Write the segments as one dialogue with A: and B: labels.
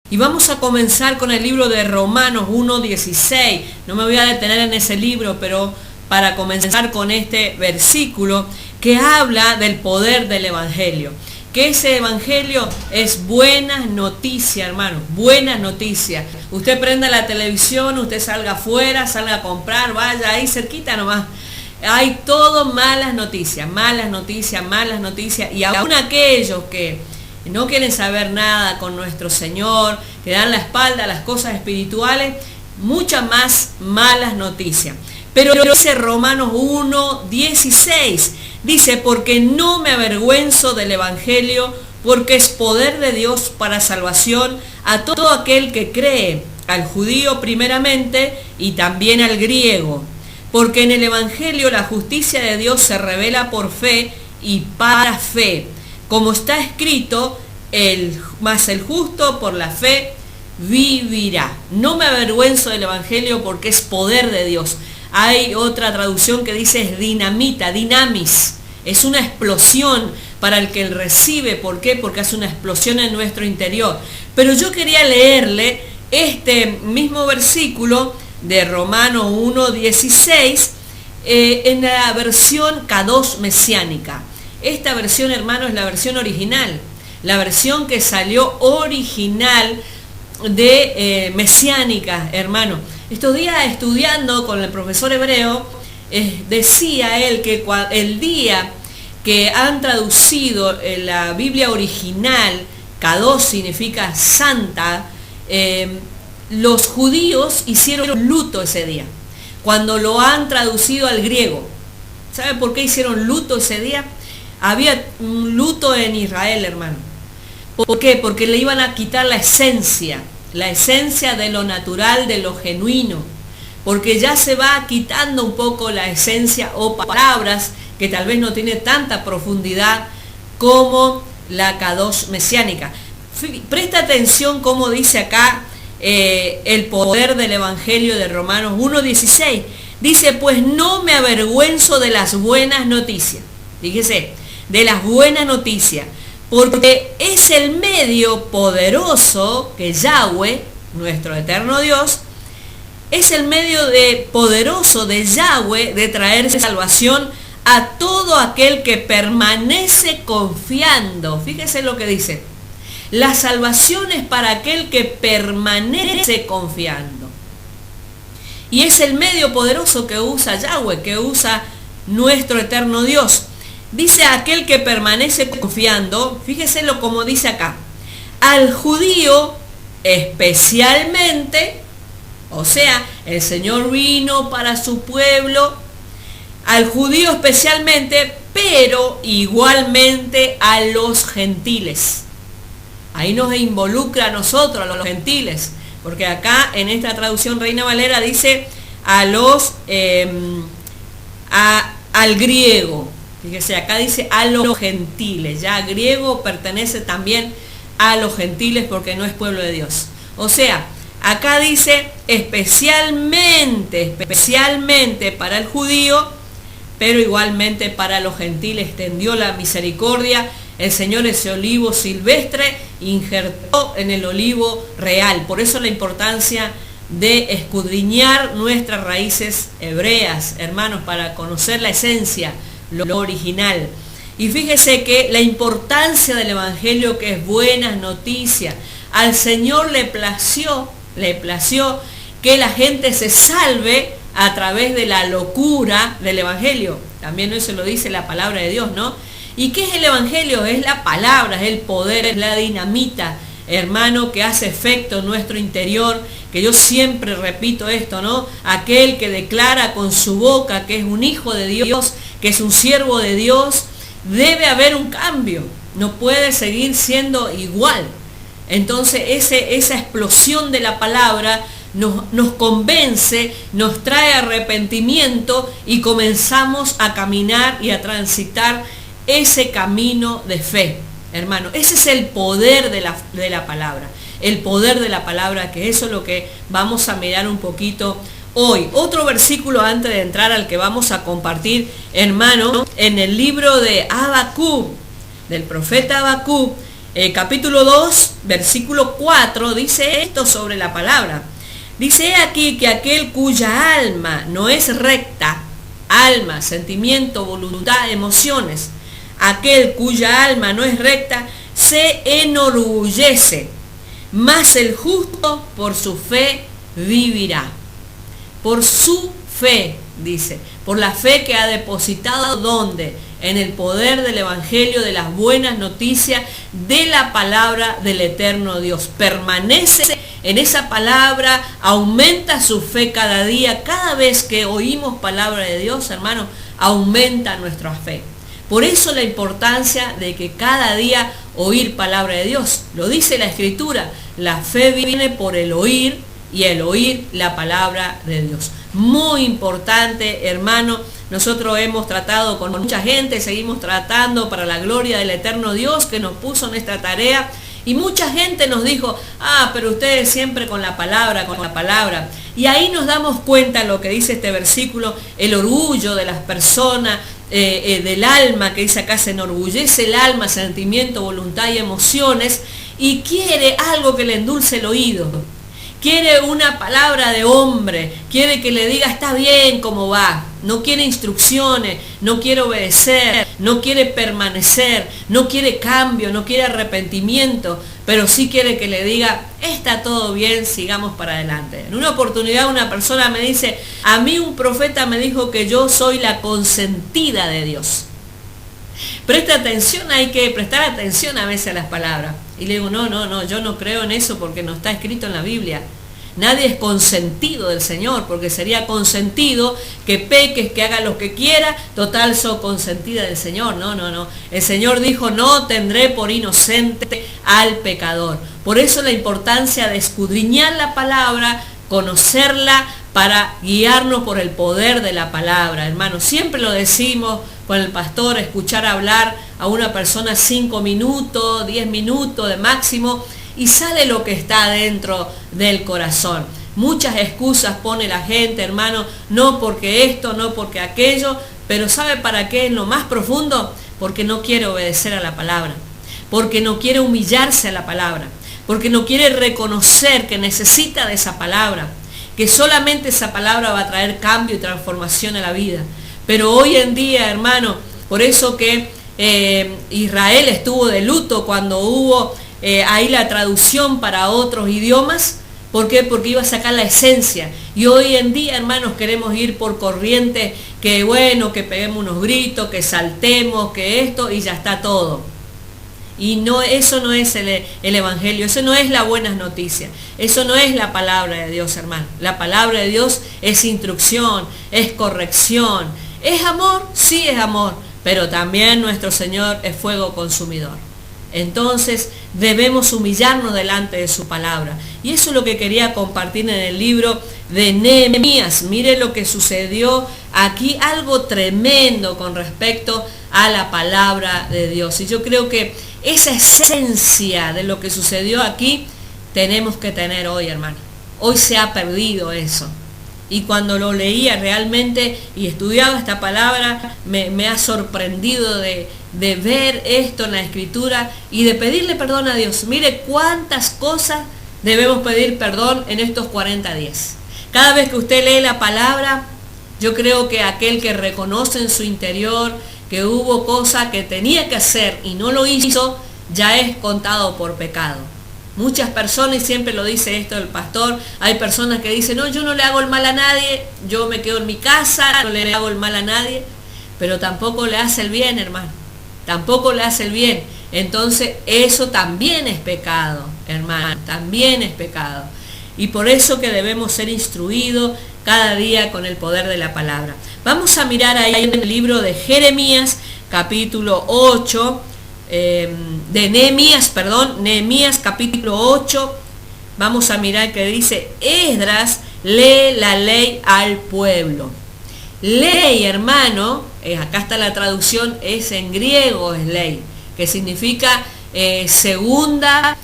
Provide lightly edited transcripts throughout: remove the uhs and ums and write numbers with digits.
A: Y vamos a comenzar con el libro de Romanos 1:16. No me voy a detener en ese libro, pero para comenzar con este versículo que habla del poder del Evangelio. Que ese Evangelio es buenas noticias, hermanos, buenas noticias. Usted prenda la televisión, usted salga afuera, salga a comprar, vaya ahí cerquita nomás. Hay todo malas noticias, malas noticias, malas noticias. Y aún aquellos que no quieren saber nada con nuestro Señor, que dan la espalda a las cosas espirituales, muchas más malas noticias. Pero dice Romanos 1:16, dice, porque no me avergüenzo del Evangelio, porque es poder de Dios para salvación a todo aquel que cree, al judío primeramente y también al griego. Porque en el Evangelio la justicia de Dios se revela por fe y para fe. Como está escrito, mas el justo por la fe vivirá. No me avergüenzo del Evangelio porque es poder de Dios. Hay otra traducción que dice es dinamita, dinamis. Es una explosión para el que recibe. ¿Por qué? Porque hace una explosión en nuestro interior. Pero yo quería leerle este mismo versículo de Romanos 1:16 en la versión K2 mesiánica. Esta versión, hermano, es la versión original, la versión que salió original de mesiánica, hermano. Estos días estudiando con el profesor hebreo, decía él que el día que han traducido la Biblia original, K2 significa santa, los judíos hicieron luto ese día, cuando lo han traducido al griego. ¿Sabe por qué hicieron luto ese día? Había un luto en Israel, hermano. ¿Por qué? Porque le iban a quitar la esencia de lo natural, de lo genuino. Porque ya se va quitando un poco la esencia o palabras que tal vez no tiene tanta profundidad como la K2 mesiánica. Presta atención cómo dice acá el poder del Evangelio de Romanos 1:16. Dice, pues no me avergüenzo de las buenas noticias. Fíjese, de las buenas noticias, porque es el medio poderoso que Yahweh, nuestro eterno Dios, es el medio poderoso de Yahweh de traer salvación a todo aquel que permanece confiando. Fíjese lo que dice, la salvación es para aquel que permanece confiando. Y es el medio poderoso que usa Yahweh, que usa nuestro eterno Dios. Dice aquel que permanece confiando, fíjese como dice acá, al judío especialmente, o sea, el Señor vino para su pueblo, al judío especialmente, pero igualmente a los gentiles. Ahí nos involucra a nosotros, a los gentiles, porque acá en esta traducción Reina Valera dice al griego. Fíjese, acá dice a los gentiles, ya griego pertenece también a los gentiles porque no es pueblo de Dios. O sea, acá dice especialmente para el judío, pero igualmente para los gentiles extendió la misericordia. El Señor ese olivo silvestre injertó en el olivo real. Por eso la importancia de escudriñar nuestras raíces hebreas, hermanos, para conocer la esencia, lo original. Y fíjese que la importancia del Evangelio, que es buenas noticias, al Señor le plació que la gente se salve a través de la locura del Evangelio. También eso lo dice la palabra de Dios, ¿no? ¿Y qué es el Evangelio? Es la palabra, es el poder, es la dinamita, hermano, que hace efecto en nuestro interior, que yo siempre repito esto, ¿no? Aquel que declara con su boca que es un hijo de Dios, que es un siervo de Dios, debe haber un cambio, no puede seguir siendo igual. Entonces esa explosión de la palabra nos convence, nos trae arrepentimiento y comenzamos a caminar y a transitar ese camino de fe, hermano. Ese es el poder de la palabra, el poder de la palabra, que eso es lo que vamos a mirar un poquito hoy. Otro versículo antes de entrar al que vamos a compartir, hermano, en el libro de Habacuc, del profeta Habacuc, capítulo 2, versículo 4, dice esto sobre la palabra. Dice: he aquí que aquel cuya alma no es recta, alma, sentimiento, voluntad, emociones, aquel cuya alma no es recta, se enorgullece, mas el justo por su fe vivirá. Por su fe, dice, por la fe que ha depositado, ¿dónde? En el poder del evangelio, de las buenas noticias, de la palabra del eterno Dios. Permanece en esa palabra, aumenta su fe cada día. Cada vez que oímos palabra de Dios, hermano, aumenta nuestra fe. Por eso la importancia de que cada día oír palabra de Dios. Lo dice la Escritura, la fe viene por el oír, y el oír la palabra de Dios. Muy importante, hermano. Nosotros hemos tratado con mucha gente, seguimos tratando para la gloria del eterno Dios que nos puso en esta tarea. Y mucha gente nos dijo: pero ustedes siempre con la palabra, con la palabra. Y ahí nos damos cuenta lo que dice este versículo, el orgullo de las personas, del alma, que dice acá: se enorgullece el alma, sentimiento, voluntad y emociones, y quiere algo que le endulce el oído. Quiere una palabra de hombre, quiere que le diga está bien cómo va, no quiere instrucciones, no quiere obedecer, no quiere permanecer, no quiere cambio, no quiere arrepentimiento, pero sí quiere que le diga está todo bien, sigamos para adelante. En una oportunidad una persona me dice: a mí un profeta me dijo que yo soy la consentida de Dios. Presta atención, hay que prestar atención a veces a las palabras. Y le digo: no, yo no creo en eso porque no está escrito en la Biblia. Nadie es consentido del Señor, porque sería consentido que peques, que haga lo que quiera, total soy consentida del Señor. No. El Señor dijo: no tendré por inocente al pecador. Por eso la importancia de escudriñar la palabra, conocerla, para guiarnos por el poder de la palabra, hermano. Siempre lo decimos con el pastor, escuchar hablar a una persona 5 minutos, 10 minutos de máximo, y sale lo que está dentro del corazón. Muchas excusas pone la gente, hermano, no porque esto, no porque aquello, pero ¿sabe para qué? En lo más profundo, porque no quiere obedecer a la palabra, porque no quiere humillarse a la palabra, porque no quiere reconocer que necesita de esa palabra, que solamente esa palabra va a traer cambio y transformación a la vida. Pero hoy en día, hermano, por eso que Israel estuvo de luto cuando hubo ahí la traducción para otros idiomas. ¿Por qué? Porque iba a sacar la esencia. Y hoy en día, hermanos, queremos ir por corriente, que bueno, que peguemos unos gritos, que saltemos, que esto, y ya está todo. Y no, eso no es el evangelio, eso no es la buena noticia, eso no es la palabra de Dios, hermano. La palabra de Dios es instrucción, es corrección, es amor, sí es amor, pero también nuestro Señor es fuego consumidor. Entonces debemos humillarnos delante de su palabra. Y eso es lo que quería compartir en el libro de Nehemías. Mire lo que sucedió aquí, algo tremendo con respecto a la palabra de Dios. Y yo creo que esa esencia de lo que sucedió aquí tenemos que tener hoy, hermano. Hoy se ha perdido eso. Y cuando lo leía realmente y estudiaba esta palabra, me ha sorprendido de ver esto en la Escritura y de pedirle perdón a Dios. Mire cuántas cosas debemos pedir perdón en estos 40 días. Cada vez que usted lee la palabra, yo creo que aquel que reconoce en su interior que hubo cosa que tenía que hacer y no lo hizo, ya es contado por pecado. Muchas personas, y siempre lo dice esto el pastor, hay personas que dicen: no, yo no le hago el mal a nadie, yo me quedo en mi casa, no le hago el mal a nadie, pero tampoco le hace el bien, hermano, tampoco le hace el bien. Entonces eso también es pecado, hermano, también es pecado. Y por eso que debemos ser instruidos cada día con el poder de la palabra. Vamos a mirar ahí en el libro de Jeremías, capítulo 8, Nehemías capítulo 8, vamos a mirar que dice: Esdras lee la ley al pueblo. Ley, hermano, acá está la traducción, es en griego, es ley, que significa segunda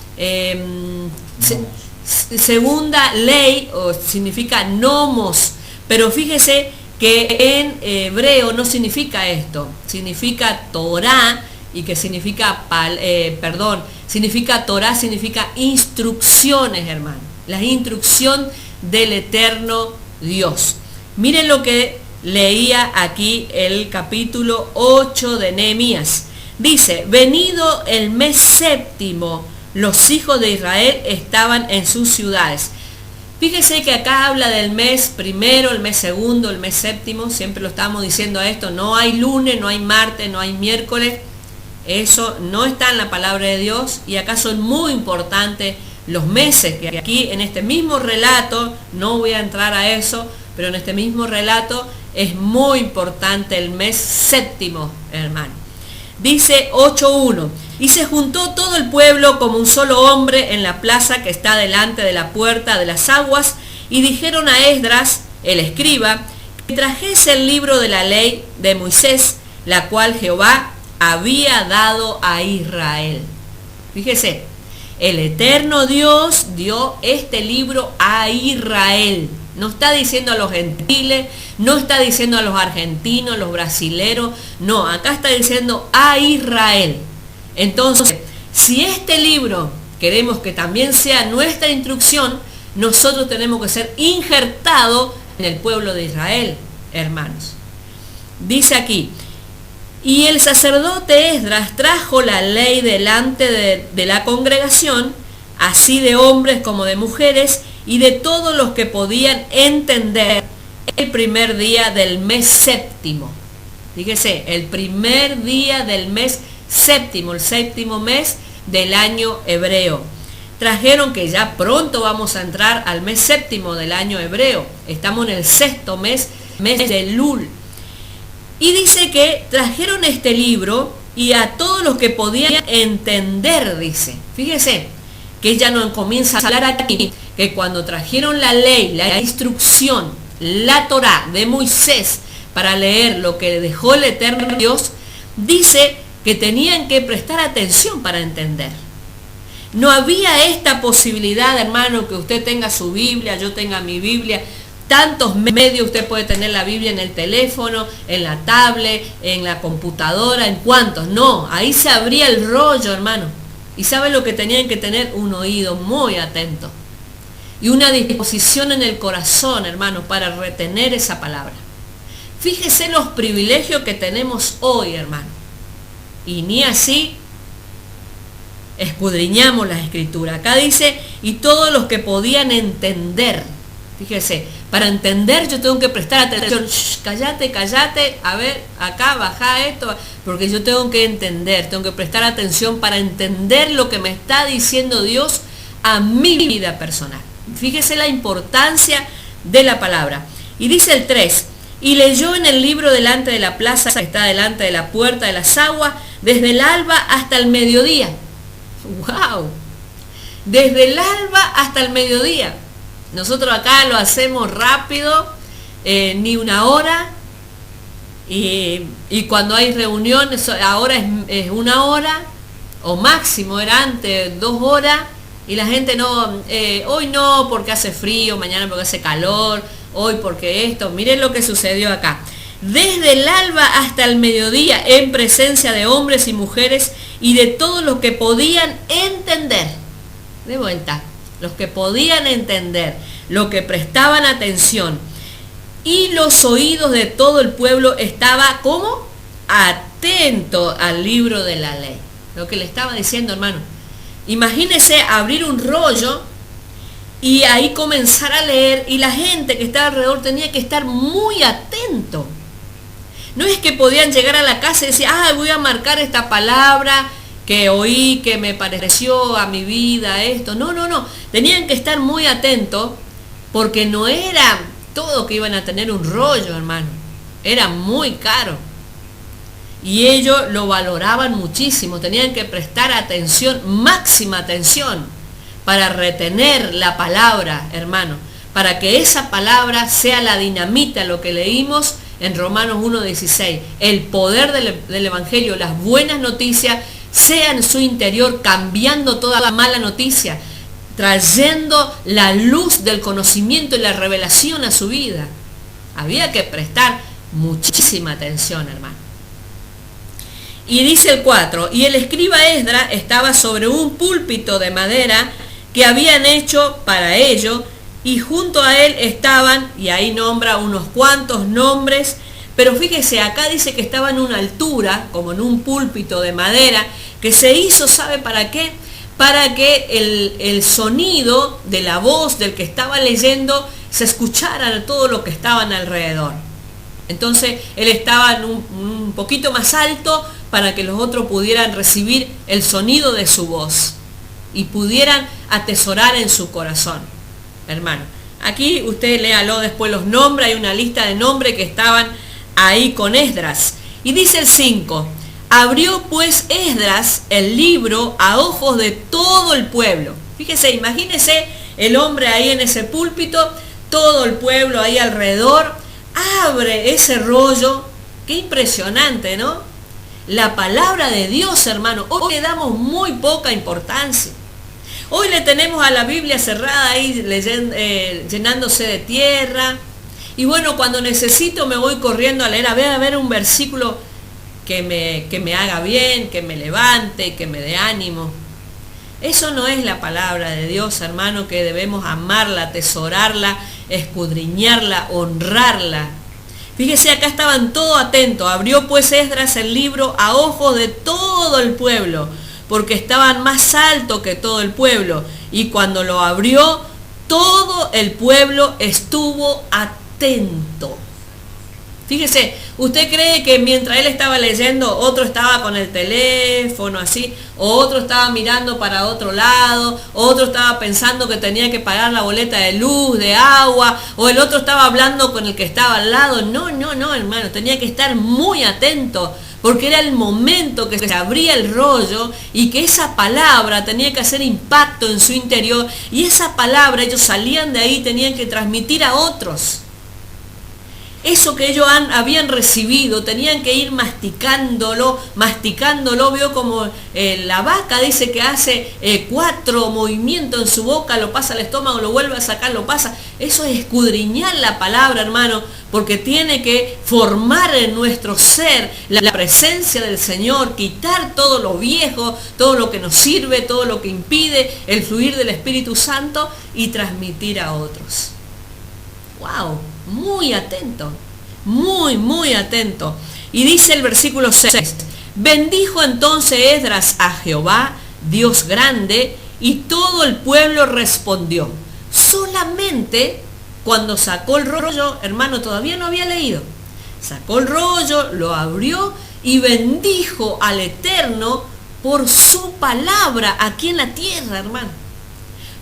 A: ley, o significa nomos, pero fíjese que en hebreo no significa esto, significa Torah, y que significa, significa Torah, significa instrucciones, hermano. La instrucción del eterno Dios. Miren lo que leía aquí el capítulo 8 de Nehemías. Dice, venido el mes séptimo, los hijos de Israel estaban en sus ciudades. Fíjese que acá habla del mes primero, el mes segundo, el mes séptimo, siempre lo estamos diciendo a esto, no hay lunes, no hay martes, no hay miércoles, eso no está en la palabra de Dios, y acá son muy importantes los meses, que aquí en este mismo relato, no voy a entrar a eso, pero en este mismo relato es muy importante el mes séptimo, hermano. Dice 8.1, y se juntó todo el pueblo como un solo hombre en la plaza que está delante de la puerta de las aguas, y dijeron a Esdras, el escriba, que trajese el libro de la ley de Moisés, la cual Jehová había dado a Israel. Fíjese, el eterno Dios dio este libro a Israel. No está diciendo a los gentiles, no está diciendo a los argentinos, los brasileros, no, acá está diciendo a Israel. Entonces, si este libro queremos que también sea nuestra instrucción, nosotros tenemos que ser injertados en el pueblo de Israel, hermanos. Dice aquí, y el sacerdote Esdras trajo la ley delante de la congregación, así de hombres como de mujeres, y de todos los que podían entender, el primer día del mes séptimo. Fíjese, el primer día del mes séptimo, el séptimo mes del año hebreo. Trajeron, que ya pronto vamos a entrar al mes séptimo del año hebreo. Estamos en el sexto mes, mes de Elul. Y dice que trajeron este libro y a todos los que podían entender, dice. Fíjese, que ella nos comienza a hablar aquí, que cuando trajeron la ley, la instrucción, la Torá de Moisés, para leer lo que dejó el eterno Dios, dice que tenían que prestar atención para entender. No había esta posibilidad, hermano, que usted tenga su Biblia, yo tenga mi Biblia, tantos medios, usted puede tener la Biblia en el teléfono, en la tablet, en la computadora, en cuantos, no, ahí se abría el rollo, hermano. Y ¿sabe lo que tenían que tener? Un oído muy atento y una disposición en el corazón, hermano, para retener esa palabra. Fíjese los privilegios que tenemos hoy, hermano. Y ni así escudriñamos las escrituras. Acá dice, y todos los que podían entender. Fíjese, para entender yo tengo que prestar atención. Cállate, a ver, acá, baja esto, porque yo tengo que entender, tengo que prestar atención para entender lo que me está diciendo Dios a mi vida personal. Fíjese la importancia de la palabra. Y dice el 3, y leyó en el libro delante de la plaza que está delante de la puerta de las aguas, desde el alba hasta el mediodía. ¡Wow! Desde el alba hasta el mediodía. Nosotros acá lo hacemos rápido, ni una hora, y cuando hay reuniones, ahora es una hora, o máximo era antes 2 horas, y la gente no, hoy no porque hace frío, mañana porque hace calor, hoy porque esto. Miren lo que sucedió acá. Desde el alba hasta el mediodía, en presencia de hombres y mujeres y de todos los que podían entender. De vuelta, los que podían entender, los que prestaban atención. Y los oídos de todo el pueblo estaba, ¿cómo? Atento al libro de la ley. Lo que le estaba diciendo, hermano. Imagínese abrir un rollo y ahí comenzar a leer, y la gente que estaba alrededor tenía que estar muy atento. No es que podían llegar a la casa y decir, voy a marcar esta palabra que oí, que me pareció a mi vida esto. No. Tenían que estar muy atentos, porque no era todo que iban a tener un rollo, hermano. Era muy caro. Y ellos lo valoraban muchísimo. Tenían que prestar atención, máxima atención, para retener la palabra, hermano. Para que esa palabra sea la dinamita, lo que leímos en Romanos 1:16. El poder del Evangelio, las buenas noticias, sea en su interior, cambiando toda la mala noticia, trayendo la luz del conocimiento y la revelación a su vida. Había que prestar muchísima atención, hermano. Y dice el 4, y el escriba Esdras estaba sobre un púlpito de madera que habían hecho para ello, y junto a él estaban, y ahí nombra unos cuantos nombres, pero fíjese, acá dice que estaba en una altura, como en un púlpito de madera, que se hizo, ¿sabe para qué? Para que el sonido de la voz del que estaba leyendo se escuchara de todo lo que estaban alrededor. Entonces él estaba en un poquito más alto para que los otros pudieran recibir el sonido de su voz y pudieran atesorar en su corazón. Hermano, aquí usted léalo después los nombres, hay una lista de nombres que estaban ahí con Esdras. Y dice el 5, abrió pues Esdras el libro a ojos de todo el pueblo. Fíjese, imagínese el hombre ahí en ese púlpito, todo el pueblo ahí alrededor, abre ese rollo, qué impresionante, ¿no? La palabra de Dios, hermano, hoy le damos muy poca importancia. Hoy le tenemos a la Biblia cerrada ahí, llenándose de tierra. Y bueno, cuando necesito me voy corriendo a leer, a ver un versículo que me haga bien, que me levante, que me dé ánimo. Eso no es la palabra de Dios, hermano, que debemos amarla, atesorarla, escudriñarla, honrarla. Fíjese, acá estaban todos atentos. Abrió pues Esdras el libro a ojos de todo el pueblo, porque estaban más altos que todo el pueblo. Y cuando lo abrió, todo el pueblo estuvo atento. Fíjese, ¿usted cree que mientras él estaba leyendo, otro estaba con el teléfono así, o otro estaba mirando para otro lado, o otro estaba pensando que tenía que pagar la boleta de luz, de agua, o el otro estaba hablando con el que estaba al lado? No, hermano, tenía que estar muy atento, porque era el momento que se abría el rollo y que esa palabra tenía que hacer impacto en su interior, y esa palabra ellos salían de ahí, tenían que transmitir a otros. Eso que ellos habían recibido, tenían que ir masticándolo, vio como la vaca dice que hace 4 movimientos en su boca, lo pasa al estómago, lo vuelve a sacar, lo pasa. Eso es escudriñar la palabra, hermano, porque tiene que formar en nuestro ser la presencia del Señor, quitar todo lo viejo, todo lo que nos sirve, todo lo que impide el fluir del Espíritu Santo y transmitir a otros. ¡Wow! Muy atento, muy atento. Y dice el versículo 6, bendijo entonces Esdras a Jehová, Dios grande, y todo el pueblo respondió. Solamente cuando sacó el rollo, hermano, todavía no había leído, sacó el rollo, lo abrió y bendijo al Eterno por su palabra aquí en la tierra, hermano,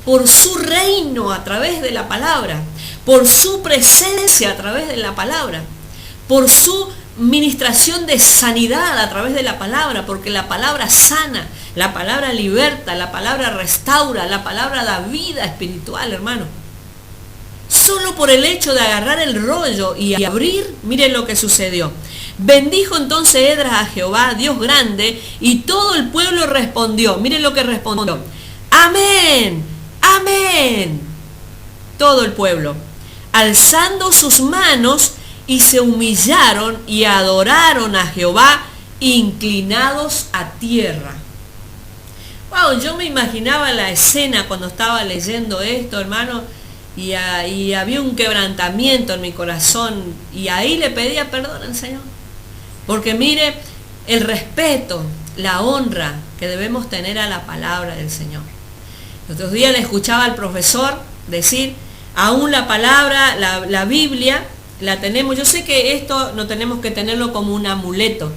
A: por su reino a través de la palabra, por su presencia a través de la palabra, por su ministración de sanidad a través de la palabra, porque la palabra sana, la palabra liberta, la palabra restaura, la palabra da vida espiritual, hermano. Solo por el hecho de agarrar el rollo y abrir, miren lo que sucedió. Bendijo entonces Esdras a Jehová, Dios grande, y todo el pueblo respondió. Miren lo que respondió. Amén, amén. Todo el pueblo, alzando sus manos, y se humillaron y adoraron a Jehová, inclinados a tierra. Wow, yo me imaginaba la escena cuando estaba leyendo esto, hermano, y había un quebrantamiento en mi corazón, y ahí le pedía perdón al Señor. Porque mire, el respeto, la honra que debemos tener a la palabra del Señor. Los otros días le escuchaba al profesor decir, aún la palabra, la Biblia, la tenemos. Yo sé que esto no tenemos que tenerlo como un amuleto.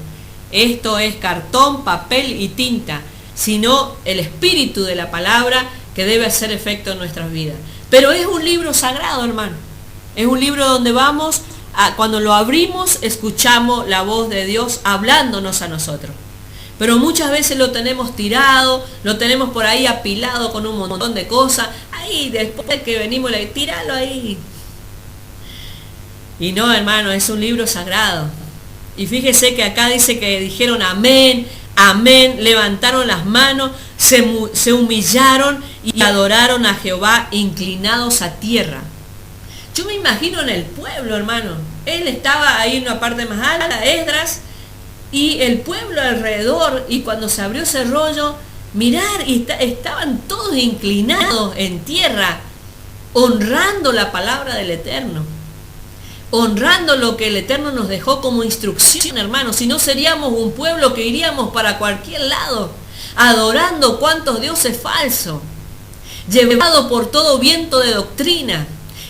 A: Esto es cartón, papel y tinta, sino el espíritu de la palabra que debe hacer efecto en nuestras vidas. Pero es un libro sagrado, hermano. Es un libro donde vamos, cuando lo abrimos, escuchamos la voz de Dios hablándonos a nosotros. Pero muchas veces lo tenemos tirado, lo tenemos por ahí apilado con un montón de cosas. Ahí, después de que venimos, tíralo ahí. Y no, hermano, es un libro sagrado. Y fíjese que acá dice que dijeron amén, amén, levantaron las manos, se humillaron y adoraron a Jehová inclinados a tierra. Yo me imagino en el pueblo, hermano. Él estaba ahí en una parte más alta, Esdras, y el pueblo alrededor, y cuando se abrió ese rollo, mirar, y estaban todos inclinados en tierra, honrando la palabra del Eterno, honrando lo que el Eterno nos dejó como instrucción, hermanos. Si no, seríamos un pueblo que iríamos para cualquier lado, adorando cuantos dioses falsos, llevado por todo viento de doctrina,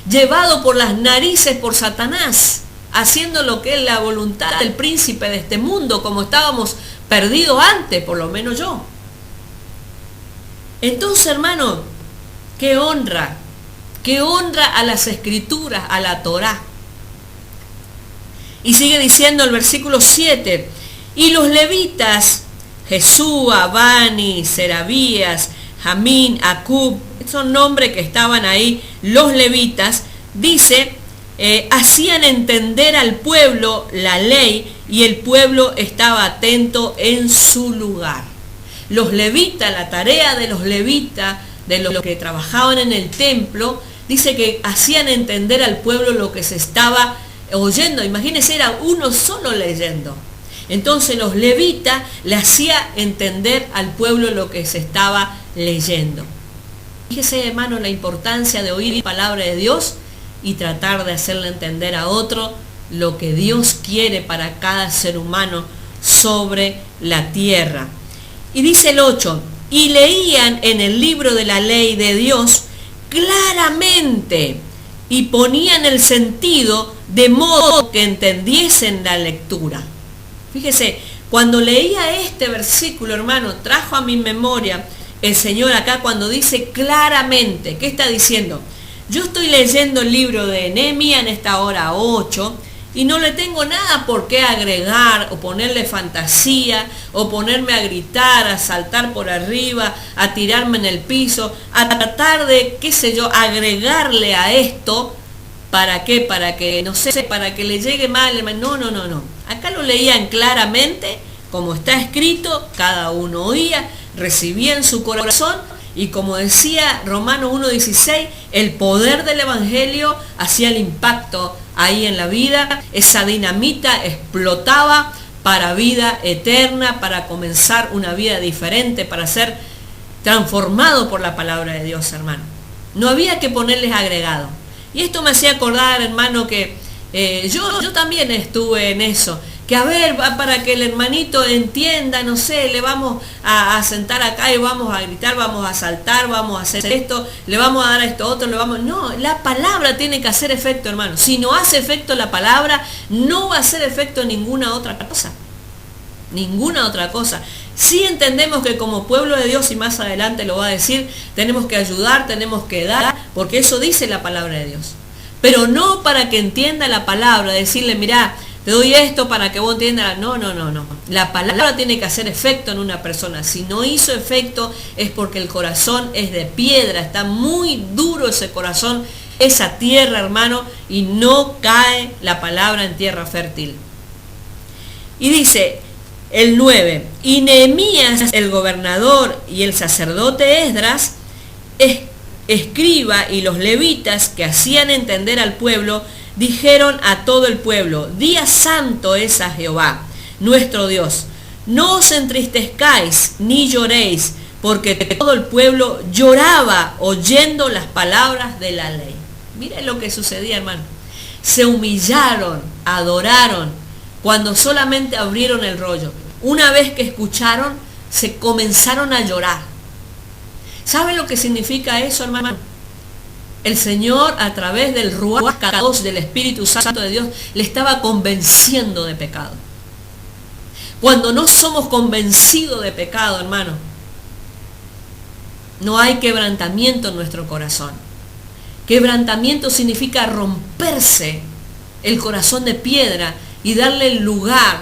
A: llevado por las narices por Satanás, haciendo lo que es la voluntad del príncipe de este mundo, como estábamos perdidos antes, por lo menos yo. Entonces, hermano, qué honra a las escrituras, a la Torá. Y sigue diciendo el versículo 7, y los levitas, Jesúa, Bani, Serabías, Jamín, Acub, son nombres que estaban ahí, los levitas, dice, hacían entender al pueblo la ley, y el pueblo estaba atento en su lugar. Los levitas, la tarea de los levitas, de los que trabajaban en el templo, dice que hacían entender al pueblo lo que se estaba oyendo. Imagínense, era uno solo leyendo. Entonces los levitas le hacían entender al pueblo lo que se estaba leyendo. Fíjese, hermano, la importancia de oír la palabra de Dios y tratar de hacerle entender a otro lo que Dios quiere para cada ser humano sobre la tierra. Y dice el 8, y leían en el libro de la ley de Dios claramente y ponían el sentido de modo que entendiesen la lectura. Fíjese, cuando leía este versículo, hermano, trajo a mi memoria el Señor acá cuando dice claramente. ¿Qué está diciendo? Yo estoy leyendo el libro de Nehemías en esta hora 8 y no le tengo nada por qué agregar o ponerle fantasía o ponerme a gritar, a saltar por arriba, a tirarme en el piso, a tratar de, qué sé yo, agregarle a esto. ¿Para qué? Para que, no sé, para que le llegue mal. No. Acá lo leían claramente, como está escrito, cada uno oía, recibía en su corazón, y como decía Romanos 1:16, el poder del Evangelio hacía el impacto ahí en la vida. Esa dinamita explotaba para vida eterna, para comenzar una vida diferente, para ser transformado por la palabra de Dios, hermano. No había que ponerles agregado. Y esto me hacía acordar, hermano, que yo también estuve en eso. Que a ver, para que el hermanito entienda, no sé, le vamos a sentar acá y vamos a gritar, vamos a saltar, vamos a hacer esto, le vamos a dar a esto otro, No, la palabra tiene que hacer efecto, hermano. Si no hace efecto la palabra, no va a hacer efecto ninguna otra cosa. Ninguna otra cosa. Sí entendemos que como pueblo de Dios, y más adelante lo va a decir, tenemos que ayudar, tenemos que dar, porque eso dice la palabra de Dios. Pero no para que entienda la palabra, decirle, mirá, te doy esto para que vos entiendas. No. La palabra tiene que hacer efecto en una persona. Si no hizo efecto es porque el corazón es de piedra, está muy duro ese corazón, esa tierra, hermano, y no cae la palabra en tierra fértil. Y dice el 9, y Nehemías, el gobernador, y el sacerdote Esdras, escriba, y los levitas que hacían entender al pueblo, dijeron a todo el pueblo, día santo es a Jehová, nuestro Dios. No os entristezcáis ni lloréis, porque todo el pueblo lloraba oyendo las palabras de la ley. Miren lo que sucedía, hermano. Se humillaron, adoraron, cuando solamente abrieron el rollo. Una vez que escucharon, se comenzaron a llorar. ¿Saben lo que significa eso, hermano? El Señor, a través del Ruach Kadosh, del Espíritu Santo de Dios, le estaba convenciendo de pecado. Cuando no somos convencidos de pecado, hermano, no hay quebrantamiento en nuestro corazón. Quebrantamiento significa romperse el corazón de piedra y darle el lugar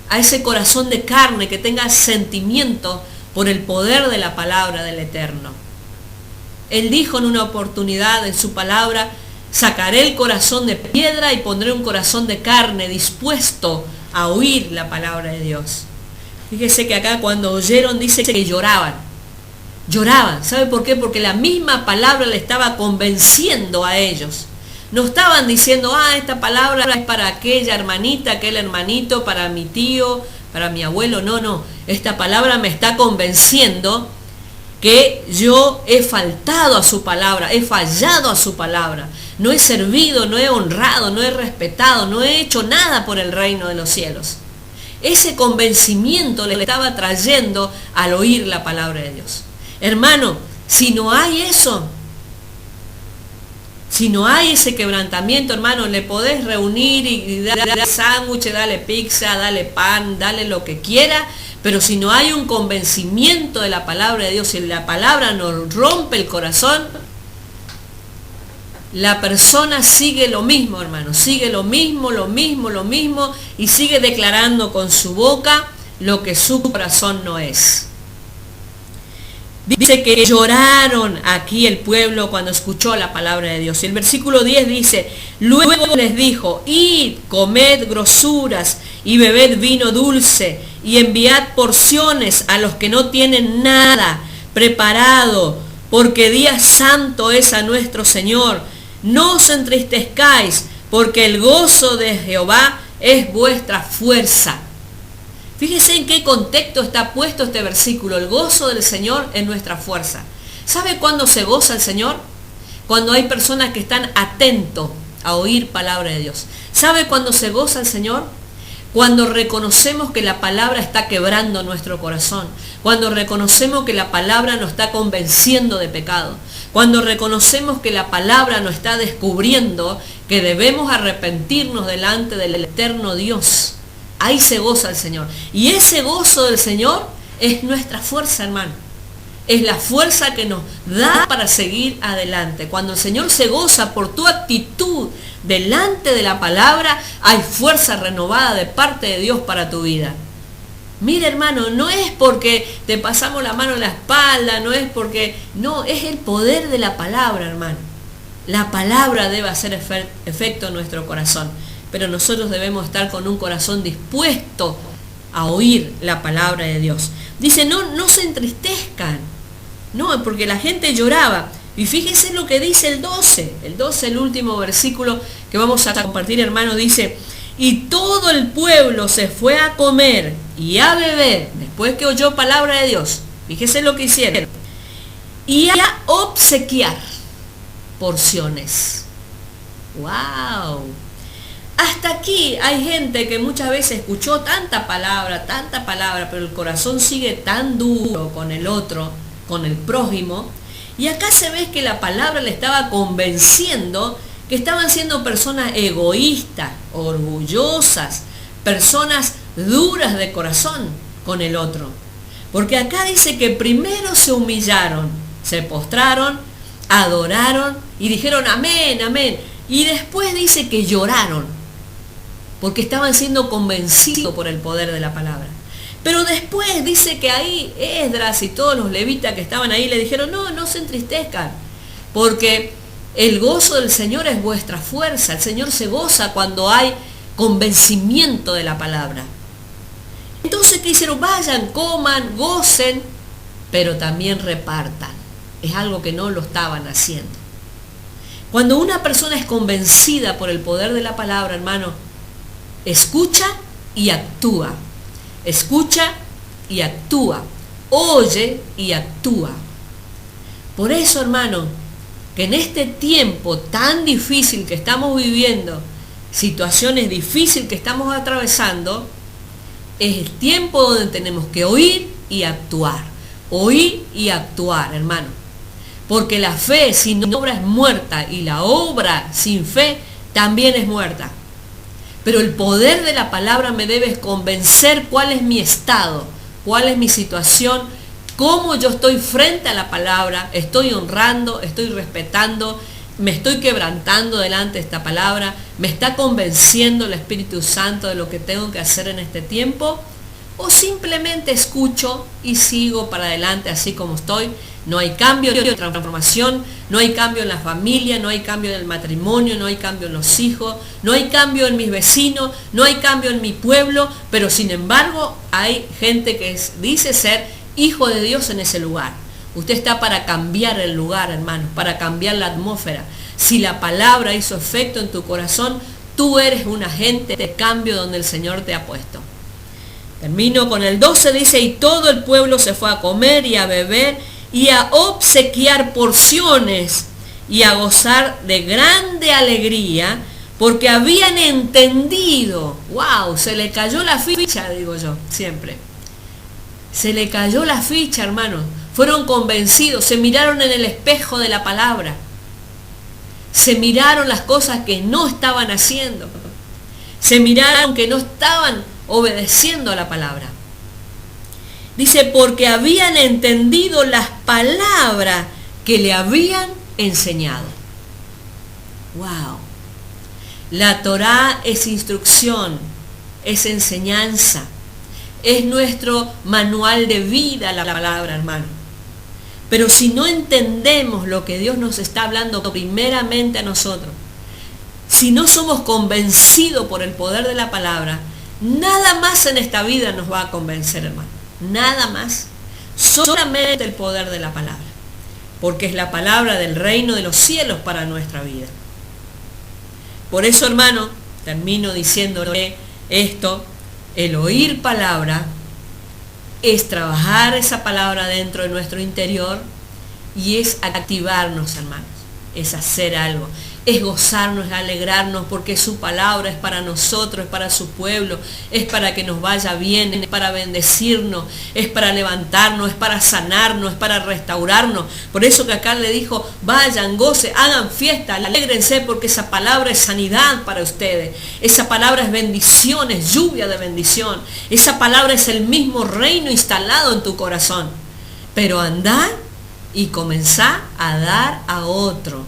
A: a ese corazón de carne que tenga sentimiento por el poder de la palabra del Eterno. Él dijo en una oportunidad en su palabra, sacaré el corazón de piedra y pondré un corazón de carne dispuesto a oír la palabra de Dios. Fíjese que acá cuando oyeron dice que lloraban. Lloraban. ¿Sabe por qué? Porque la misma palabra le estaba convenciendo a ellos. No estaban diciendo, esta palabra es para aquella hermanita, aquel hermanito, para mi tío, para mi abuelo, no. Esta palabra me está convenciendo que yo he faltado a su palabra, he fallado a su palabra, no he servido, no he honrado, no he respetado, no he hecho nada por el reino de los cielos. Ese convencimiento le estaba trayendo al oír la palabra de Dios. Hermano, si no hay eso, si no hay ese quebrantamiento, hermano, le podés reunir y darle sándwich, dale pizza, dale pan, dale lo que quiera, pero si no hay un convencimiento de la palabra de Dios, si la palabra nos rompe el corazón, la persona sigue lo mismo, hermano, sigue lo mismo, y sigue declarando con su boca lo que su corazón no es. Dice que lloraron aquí el pueblo cuando escuchó la palabra de Dios. Y el versículo 10 dice, luego les dijo, id, comed grosuras y bebed vino dulce y enviad porciones a los que no tienen nada preparado, porque día santo es a nuestro Señor. No os entristezcáis, porque el gozo de Jehová es vuestra fuerza. Fíjese en qué contexto está puesto este versículo. El gozo del Señor es nuestra fuerza. ¿Sabe cuándo se goza el Señor? Cuando hay personas que están atentos a oír palabra de Dios. ¿Sabe cuándo se goza el Señor? Cuando reconocemos que la palabra está quebrando nuestro corazón. Cuando reconocemos que la palabra nos está convenciendo de pecado. Cuando reconocemos que la palabra nos está descubriendo que debemos arrepentirnos delante del eterno Dios. Ahí se goza el Señor. Y ese gozo del Señor es nuestra fuerza, hermano. Es la fuerza que nos da para seguir adelante. Cuando el Señor se goza por tu actitud delante de la palabra, hay fuerza renovada de parte de Dios para tu vida. Mira, hermano, no es porque te pasamos la mano en la espalda, no es porque... No, es el poder de la palabra, hermano. La palabra debe hacer efecto en nuestro corazón. Pero nosotros debemos estar con un corazón dispuesto a oír la palabra de Dios. Dice, no se entristezcan. No, porque la gente lloraba. Y fíjese lo que dice el 12. El 12, el último versículo que vamos a compartir, hermano, dice, y todo el pueblo se fue a comer y a beber, después que oyó palabra de Dios. Fíjese lo que hicieron. Y a obsequiar porciones. ¡Wow! Hasta aquí hay gente que muchas veces escuchó tanta palabra, pero el corazón sigue tan duro con el otro, con el prójimo. Y acá se ve que la palabra le estaba convenciendo que estaban siendo personas egoístas, orgullosas, personas duras de corazón con el otro. Porque acá dice que primero se humillaron, se postraron, adoraron y dijeron amén, amén. Y después dice que lloraron, porque estaban siendo convencidos por el poder de la palabra. Pero después dice que ahí Esdras y todos los levitas que estaban ahí le dijeron, no se entristezcan, porque el gozo del Señor es vuestra fuerza. El Señor se goza cuando hay convencimiento de la palabra. Entonces, ¿qué hicieron? Vayan, coman, gocen, pero también repartan. Es algo que no lo estaban haciendo. Cuando una persona es convencida por el poder de la palabra, hermano, escucha y actúa. Escucha y actúa. Oye y actúa. Por eso, hermano, que en este tiempo tan difícil que estamos viviendo, situaciones difíciles que estamos atravesando, es el tiempo donde tenemos que oír y actuar. Oír y actuar, hermano. Porque la fe sin obra es muerta y la obra sin fe también es muerta. Pero el poder de la palabra me debe convencer cuál es mi estado, cuál es mi situación, cómo yo estoy frente a la palabra, estoy honrando, estoy respetando, me estoy quebrantando delante de esta palabra, me está convenciendo el Espíritu Santo de lo que tengo que hacer en este tiempo, o simplemente escucho y sigo para adelante así como estoy. No hay cambio, no hay transformación, no hay cambio en la familia, no hay cambio en el matrimonio, no hay cambio en los hijos, no hay cambio en mis vecinos, no hay cambio en mi pueblo, pero sin embargo hay gente que dice ser hijo de Dios en ese lugar. Usted está para cambiar el lugar, hermano, para cambiar la atmósfera. Si la palabra hizo efecto en tu corazón, tú eres un agente de cambio donde el Señor te ha puesto. Termino con el 12, dice, y todo el pueblo se fue a comer y a beber y a obsequiar porciones y a gozar de grande alegría, porque habían entendido. ¡Wow! Se le cayó la ficha, digo yo, siempre. Se le cayó la ficha, hermanos. Fueron convencidos, se miraron en el espejo de la palabra. Se miraron las cosas que no estaban haciendo. Se miraron que no estaban obedeciendo a la palabra. Dice, porque habían entendido las palabras que le habían enseñado. ¡Wow! La Torá es instrucción, es enseñanza, es nuestro manual de vida la palabra, hermano. Pero si no entendemos lo que Dios nos está hablando primeramente a nosotros, si no somos convencidos por el poder de la palabra, nada más en esta vida nos va a convencer, hermano. Nada más. Solamente el poder de la palabra. Porque es la palabra del reino de los cielos para nuestra vida. Por eso, hermano, termino diciéndole esto: el oír palabra es trabajar esa palabra dentro de nuestro interior y es activarnos, hermanos, es hacer algo, es gozarnos, es alegrarnos, porque su palabra es para nosotros, es para su pueblo, es para que nos vaya bien, es para bendecirnos, es para levantarnos, es para sanarnos, es para restaurarnos. Por eso que acá le dijo, vayan, gocen, hagan fiesta, alégrense, porque esa palabra es sanidad para ustedes, esa palabra es bendición, es lluvia de bendición, esa palabra es el mismo reino instalado en tu corazón. Pero andá y comenzá a dar a otro.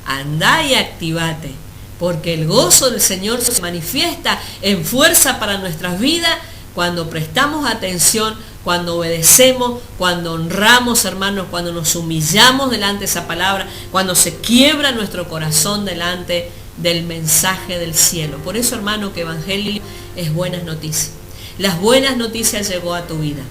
A: Andá y activate, porque el gozo del Señor se manifiesta en fuerza para nuestras vidas cuando prestamos atención, cuando obedecemos, cuando honramos, hermanos, cuando nos humillamos delante de esa palabra, cuando se quiebra nuestro corazón delante del mensaje del cielo. Por eso, hermano, que Evangelio es buenas noticias. Las buenas noticias llegó a tu vida.